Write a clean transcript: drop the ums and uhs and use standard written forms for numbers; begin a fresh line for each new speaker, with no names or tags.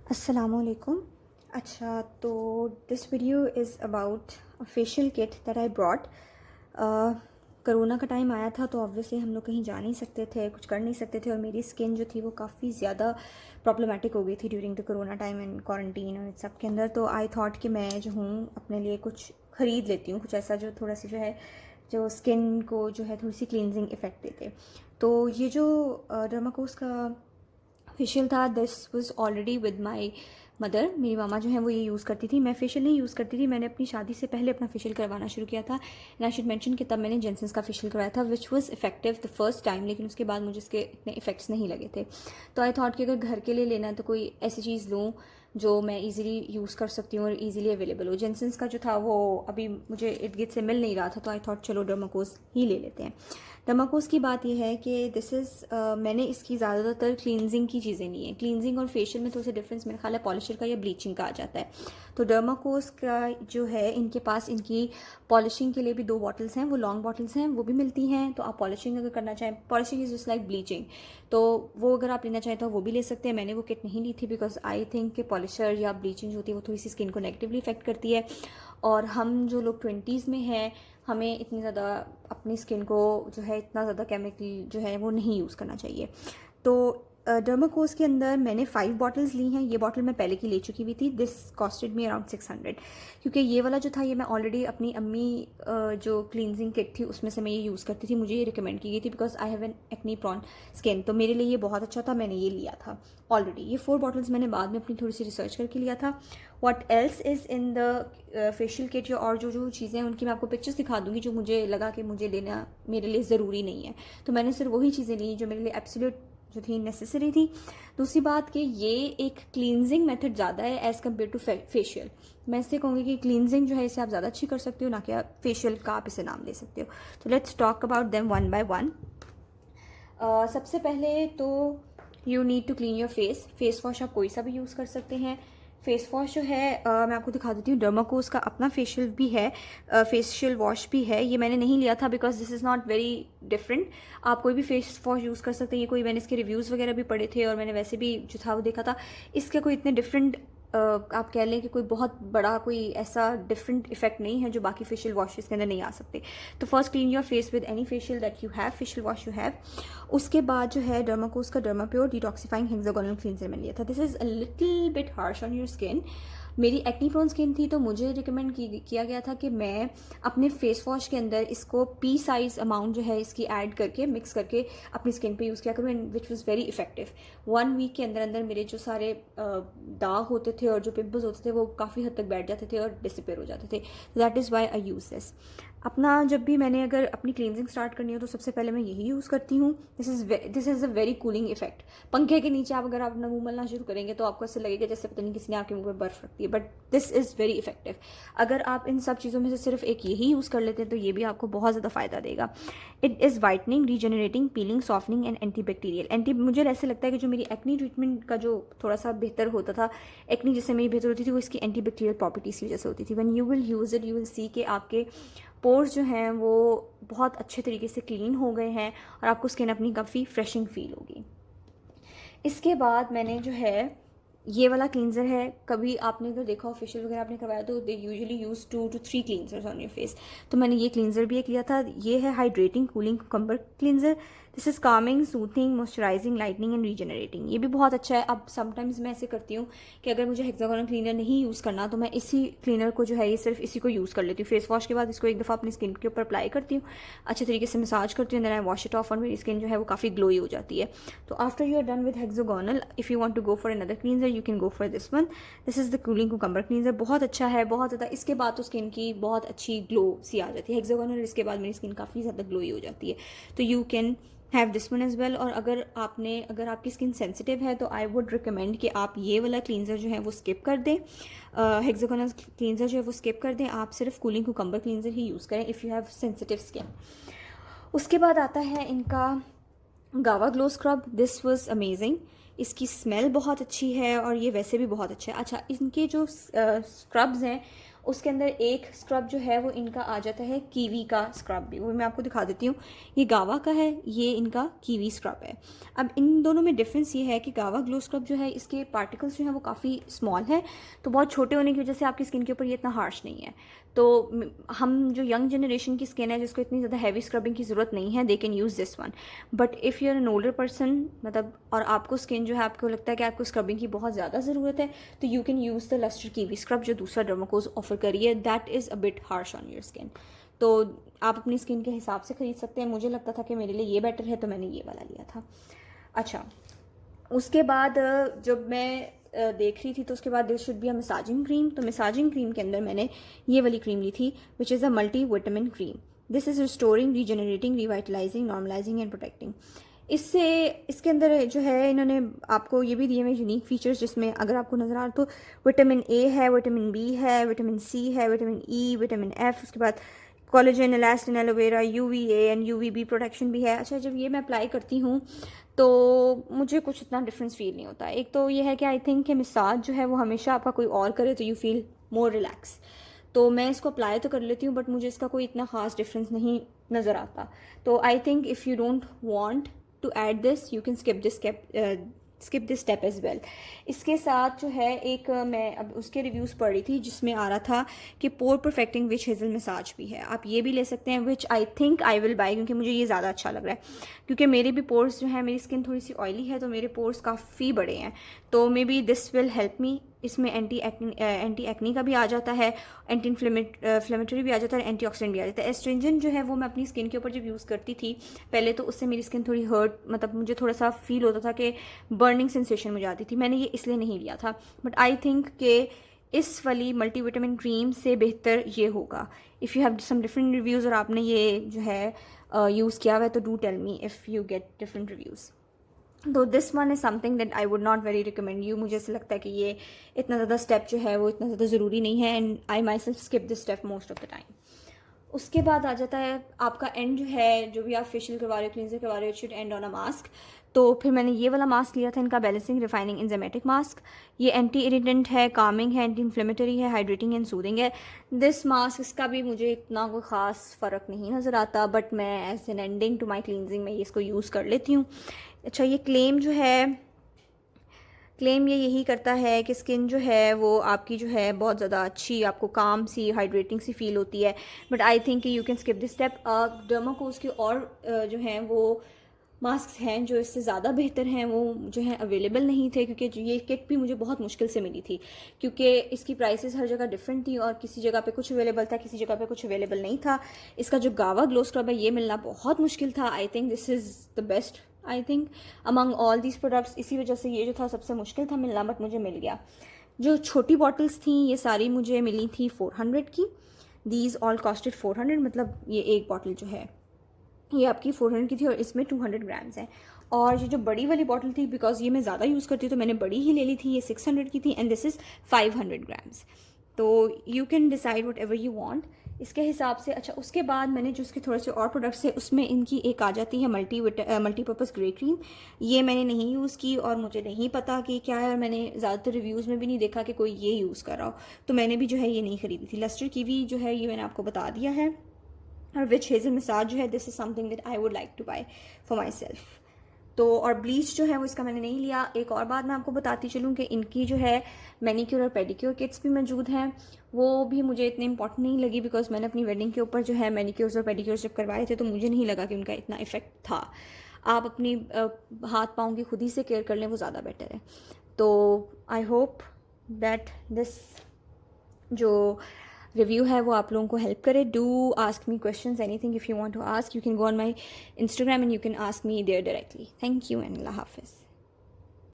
Assalamualaikum. अच्छा, तो this video is about a facial kit that I brought. Corona का time आया था तो ऑब्वियसली हम लोग कहीं जा नहीं सकते थे, कुछ कर नहीं सकते थे, और मेरी स्किन जो थी वो काफ़ी ज़्यादा प्रॉब्लमेटिक हो गई थी during the corona time and quarantine और इस सब के अंदर। तो आई थॉट कि मैं जो हूँ अपने लिए कुछ ख़रीद लेती हूँ, कुछ ऐसा जो थोड़ा सी जो है जो स्किन को जो है थोड़ी सी क्लींजिंग इफ़ेक्ट देते। तो ये जो डर्माकोस का फेशियल था, this was already with my mother. मेरी मामा जो है वो ये यूज़ करती थी, मैं फेशियल नहीं यूज़ करती थी। मैंने अपनी शादी से पहले अपना फेशियल करवाना शुरू किया था एंड आई शुड मेंशन कि तब मैंने जेंसन्स का फेशियल करवाया था which was effective the first time, लेकिन उसके बाद मुझे इसके इतने इफेक्ट्स नहीं लगे थे। तो आई थॉट कि अगर घर के लिए लेना है तो कोई ऐसी चीज़ लूँ जो मैं इजीली यूज़ कर सकती हूँ और इजीली अवेलेबल हो। जेंसन्स का जो था वो अभी मुझे इर्द गिर्द से मिल नहीं रहा था, तो आई थॉट चलो डर्माकोस ही ले लेते हैं। डर्माकोस की बात यह है कि दिस इज़ मैंने इसकी ज़्यादातर क्लींजिंग की चीज़ें ली हैं। क्लींजिंग और फेशियल में थोड़ा सा डिफरेंस मेरा ख्याल है पॉलिशर का या ब्लीचिंग का आ जाता है। तो डर्माकोस का जो है इनके पास इनकी पॉलिशिंग के लिए भी 2 बॉटल्स हैं, वो लॉन्ग बॉटल्स हैं, वो भी मिलती हैं। तो आप पॉलिशिंग अगर करना चाहें, polishing is just like bleaching, तो वो अगर आप लेना चाहें तो वो भी ले सकते हैं। मैंने वो किट नहीं ली थी बिकॉज आई थिंक कि पॉलिशर या ब्लीचिंग जो होती है वो थोड़ी सी स्किन को नेगेटिवली इफेक्ट करती है, और हम जो लोग 20s में हैं हमें इतनी ज़्यादा अपनी स्किन को जो है इतना ज़्यादा केमिकल जो है वो नहीं यूज़ करना चाहिए। तो डर्माकोस के अंदर मैंने 5 बॉटल्स ली हैं। ये बॉटल मैं पहले की ले चुकी हुई थी। दिस कॉस्टेड मी अराउंड 600, क्योंकि ये वाला जो था ये मैं ऑलरेडी अपनी अम्मी जो क्लींजिंग किट थी उसमें से मैं ये यूज़ करती थी। मुझे ये रिकमेंड की गई थी because I have an acne prawn skin, तो मेरे लिए ये बहुत अच्छा था, मैंने ये लिया था ऑलरेडी। ये 4 बॉटल्स मैंने बाद में अपनी थोड़ी सी रिसर्च करके लिया था। What else is in the facial kit या और जो जो चीज़ें हैं उनकी मैं आपको पिक्चर्स दिखा दूंगी जो मुझे लगा कि मुझे लेना मेरे लिए ज़रूरी नहीं है। तो मैंने सिर्फ वही चीज़ें ली जो मेरे लिए एब्सोल्यूट जो थी नेसेसरी थी। दूसरी बात कि ये एक क्लींजिंग मेथड ज़्यादा है एज़ कम्पेयर टू फेशियल। मैं इससे कहूँगी कि क्लींजिंग जो है इसे आप ज़्यादा अच्छी कर सकते हो, ना कि फेशियल का आप इसे नाम दे सकते हो। तो let's talk about them one by one. सबसे पहले तो you need to clean your face. Face wash आप कोई सा भी यूज़ कर सकते हैं। फेस वॉश जो है मैं आपको दिखा देती हूँ। डर्माकोस का अपना फेशियल भी है, फेशियल वॉश भी है। ये मैंने नहीं लिया था because this is not very different. आप कोई भी फेस वॉश यूज़ कर सकते हैं। ये कोई मैंने इसके रिव्यूज़ वगैरह भी पढ़े थे और मैंने वैसे भी जो था वो देखा था। इसका कोई इतने डिफरेंट आप कह लें कि कोई बहुत बड़ा कोई ऐसा डिफरेंट इफेक्ट नहीं है जो बाकी फेशियल वॉशेस के अंदर नहीं आ सकते। तो first clean your face with any facial that you have, facial wash you have. उसके बाद जो है डर्माकोस का derma pure detoxifying hexagonal cleanser मैंने लिया था। This is a little bit harsh on your skin. मेरी एक्नी प्रोन स्किन थी तो मुझे रिकमेंड किया गया था कि मैं अपने फेस वॉश के अंदर इसको पी साइज अमाउंट जो है इसकी ऐड करके मिक्स करके अपनी स्किन पे यूज़ किया करूँ, and which was very effective. 1 week के अंदर अंदर मेरे जो सारे दाग होते थे और जो पिंपल्स होते थे वो काफ़ी हद तक बैठ जाते थे और डिसअपेयर हो जाते थे। That is why I use this. अपना जब भी मैंने अगर अपनी क्लींजिंग स्टार्ट करनी हो तो सबसे पहले मैं यही यूज़ करती हूँ। This is a very cooling effect. पंखे के नीचे आप अगर आप अपना मुंह मलना शुरू करेंगे तो आपको ऐसे लगेगा जैसे पता नहीं किसी ने आपके मुंह पर बर्फ रखती है, but this is very effective. अगर आप इन सब चीज़ों में से सिर्फ एक यही यूज़ कर लेते हैं तो ये भी आपको बहुत ज़्यादा फ़ायदा देगा। It is whitening, regenerating, piling, softening and anti मुझे ऐसे लगता है कि जो मेरी एक्नी ट्रीटमेंट का जो थोड़ा सा बेहतर होता था, एक्नी जिससे मेरी बेहतर होती थी, वो इसकी एंटी प्रॉपर्टीज़ की वजह से होती थी। When you will use it you will see कि आपके पोर्स जो हैं वो बहुत अच्छे तरीके से क्लीन हो गए हैं और आपको स्किन अपनी काफ़ी फ्रेशिंग फील होगी। इसके बाद मैंने जो है ये वाला क्लींजर है। कभी आपने अगर देखा हो फेशियल वगैरह आपने करवाया तो they usually use 2 to 3 cleansers on your face. तो मैंने ये क्लींजर भी एक लिया था। ये है hydrating cooling cucumber cleanser. This is Kameng, soothing, moisturising, lightning and regenerating. ये भी बहुत अच्छा है। अब समटाइम्स मैं ऐसे करती हूँ कि अगर मुझे हेक्सागोनल क्लीनर नहीं यूज़ करना तो मैं इसी क्लीनर को जो है ये सिर्फ इसी को यूज़ कर लेती हूँ। फेस वॉश के बाद इसको एक दफ़ा अपनी स्किन के ऊपर अप्लाई करती हूँ, अच्छे तरीके से मसाज करती हूँ, then I wash it off और मेरी स्किन जो है वो काफ़ी ग्लोई हो जाती है। तो after you are done with hexagonal, if you want to go for another cleanser you can go for this one. This is the cooling cucumber cleanser. बहुत अच्छा है, बहुत ज़्यादा। इसके बाद तो स्किन की बहुत अच्छी ग्लो सी आ जाती है। हेक्सागोनल इसके बाद मेरी स्किन काफ़ी ज़्यादा ग्लोई हो जाती है। तो you can have this one as well. और अगर आपकी स्किन सेंसिटिव है तो आई वुड रिकमेंड कि आप ये वाला क्लींजर जो है वो स्किप कर दें। हेक्सागोनल क्लींजर जो है वो स्किप कर दें, आप सिर्फ कूलिंग कुकम्बर क्लींजर ही यूज़ करें if you have sensitive skin. उसके बाद आता है इनका गावा glow scrub. This was amazing. इसकी स्मेल बहुत अच्छी है और ये वैसे भी बहुत अच्छा है। अच्छा, इनके जो स्क्रब्स हैं उसके अंदर एक स्क्रब जो है वो इनका आ जाता है कीवी का स्क्रब भी, वो मैं आपको दिखा देती हूँ। ये गावा का है, ये इनका कीवी स्क्रब है। अब इन दोनों में डिफरेंस ये है कि गावा ग्लो स्क्रब जो है इसके पार्टिकल्स जो हैं वो काफ़ी स्मॉल है, तो बहुत छोटे होने की वजह से आपकी स्किन के ऊपर ये इतना हार्श नहीं है। तो हम जो यंग जनरेशन की स्किन है जिसको इतनी ज़्यादा हैवी स्क्रबिंग की ज़रूरत नहीं है, they can use this one. But if you are an older person, मतलब और आपको स्किन जो है आपको लगता है कि आपको स्क्रबिंग की बहुत ज़्यादा ज़रूरत है, तो you can use the lustre kiwi scrub जो दूसरा डर्माकोज ऑफर करिए। That is a bit harsh on your skin. तो आप अपनी स्किन के हिसाब से ख़रीद सकते हैं। मुझे लगता था कि मेरे लिए ये बेटर है तो मैंने ये वाला लिया था। अच्छा, उसके बाद जब मैं देख रही थी तो उसके बाद this should be a massaging cream. तो मसाजिंग क्रीम के अंदर मैंने ये वाली क्रीम ली थी which is a multi vitamin cream. This is restoring, regenerating, revitalising, normalising and protecting. इससे इसके अंदर जो है इन्होंने आपको ये भी दिए हुए यूनिक फीचर्स, जिसमें अगर आपको नज़र आ रहा तो विटामिन ए है, विटामिन बी है, विटामिन सी है, विटामिन ई, विटामिन एफ, उसके बाद collagen, elastin, aloe vera, UVA and UVB protection भी है। अच्छा, जब ये मैं अप्लाई करती हूँ तो मुझे कुछ इतना डिफरेंस फील नहीं होता। एक तो ये है कि आई थिंक कि मसाज जो है वो हमेशा आपका कोई और करे तो यू फील मोर रिलैक्स। तो मैं इसको अप्लाई तो कर लेती हूँ बट मुझे इसका कोई इतना ख़ास डिफरेंस नहीं नज़र आता। तो I think if you don't want to add this you can skip this step as well. इसके साथ जो है एक मैं अब उसके रिव्यूज़ पढ़ रही थी जिसमें आ रहा था कि pore perfecting witch hazel massage भी है। आप ये भी ले सकते हैं, which I think I will buy, क्योंकि मुझे ये ज़्यादा अच्छा लग रहा है। क्योंकि मेरे भी पोर्स जो है, मेरी स्किन थोड़ी सी ऑयली है तो मेरे पोर्स काफ़ी बड़े हैं, तो may be this will help me. इसमें एंटी एक्नी का भी आ जाता है, एंटी इन्फ्लेमेटरी भी आ जाता है, एंटीऑक्सीडेंट भी आ जाता है। एस्ट्रिंजेंट जो है वो मैं अपनी स्किन के ऊपर जब यूज़ करती थी पहले तो उससे मेरी स्किन थोड़ी हर्ट, मतलब मुझे थोड़ा सा फील होता था कि बर्निंग सेंसेशन मुझे आती थी। मैंने ये इसलिए नहीं लिया था, बट आई थिंक कि इस वाली मल्टीविटामिन क्रीम से बेहतर ये होगा। If you have some different reviews और आपने ये जो है यूज़ किया हुआ है तो do tell me if you get different reviews. तो this one is something that I would not very recommend you. मुझे ऐसा लगता है कि ये इतना ज़्यादा स्टेप जो है वो इतना ज़्यादा ज़रूरी नहीं है, and I my self skip this step most of the time. उसके बाद आ जाता है आपका एंड जो है, जो भी आप फेशियल करवा रहे हो, क्लींजर करवा रहे हो, it should and on a mask. तो फिर मैंने ये वाला मास्क लिया था, इनका बैलेंसिंग रिफाइनिंग एंजाइमेटिक मास्क। ये एंटी इरिटेंट है, कामिंग है, एंटी इन्फ्लेमेटरी है, हाइड्रेटिंग एंड सूदिंग है। दिस मास्क, इसका भी मुझे इतना कोई ख़ास फ़र्क नहीं नज़र आता, बट मैं as an ending to my cleansing में इसको यूज़ कर लेती हूँ। अच्छा, ये क्लेम ये यही करता है कि स्किन जो है वो आपकी जो है बहुत ज़्यादा अच्छी, आपको काम सी, हाइड्रेटिंग सी फील होती है। But I think you can skip this step. Dermaco's के और जो हैं वो मास्क हैं जो इससे ज़्यादा बेहतर हैं, वो जो है अवेलेबल नहीं थे, क्योंकि ये किट भी मुझे बहुत मुश्किल से मिली थी, क्योंकि इसकी प्राइसेस हर जगह डिफरेंट थी और किसी जगह पे कुछ अवेलेबल था, किसी जगह पे कुछ अवेलेबल नहीं था। इसका जो गावा ग्लो स्क्रब है ये मिलना बहुत मुश्किल था। I think this is the best, I think among all these products. इसी वजह से ये जो था सबसे मुश्किल था मिलना, बट मुझे मिल गया। जो छोटी बॉटल्स थी ये सारी मुझे मिली थी 400 की। दीज ऑल कॉस्टेड 400, मतलब ये एक बॉटल जो है ये आपकी 400 की थी और इसमें 200 ग्राम्स है। और ये जो बड़ी वाली बॉटल थी, बिकॉज ये मैं ज़्यादा यूज़ करती हूँ तो मैंने बड़ी ही ले ली थी, ये 600 की थी एंड दिस इज़ 500 ग्राम्स। तो you can decide what ever you want इसके हिसाब से। अच्छा, उसके बाद मैंने जो उसके थोड़े से और प्रोडक्ट्स है उसमें इनकी एक आ जाती है मल्टीपर्पज़ ग्रे क्रीम। ये मैंने नहीं यूज़ की और मुझे नहीं पता कि क्या है, और मैंने ज़्यादातर रिव्यूज़ में भी नहीं देखा कि कोई ये यूज़ कर रहा हो, तो मैंने भी जो है ये नहीं ख़रीदी थी। लस्टर कीवी जो है ये मैंने आपको बता दिया है, और विच हेज़ल मसाज जो है this is something that I would like to buy for my self. तो और ब्लीच जो है वो इसका मैंने नहीं लिया। एक और बात मैं आपको बताती चलूँ कि इनकी जो है मैनीक्योर और पेडिक्योर किट्स भी मौजूद हैं, वो भी मुझे इतने इंपॉर्टेंट नहीं लगी, बिकॉज मैंने अपनी वेडिंग के ऊपर जो है मैनीक्योर्स और पेडिक्योर्स जब करवाए थे तो मुझे नहीं लगा कि उनका इतना इफेक्ट था। आप अपनी हाथ पाँव की खुद ही से केयर कर लें, वो ज़्यादा बेटर है। तो आई होप दैट दिस जो रिव्यू है वो आप लोगों को हेल्प करे। Do ask me questions, anything if you want to ask you can go on my Instagram and you can ask me there directly. Thank you and अल्लाह हाफिज़।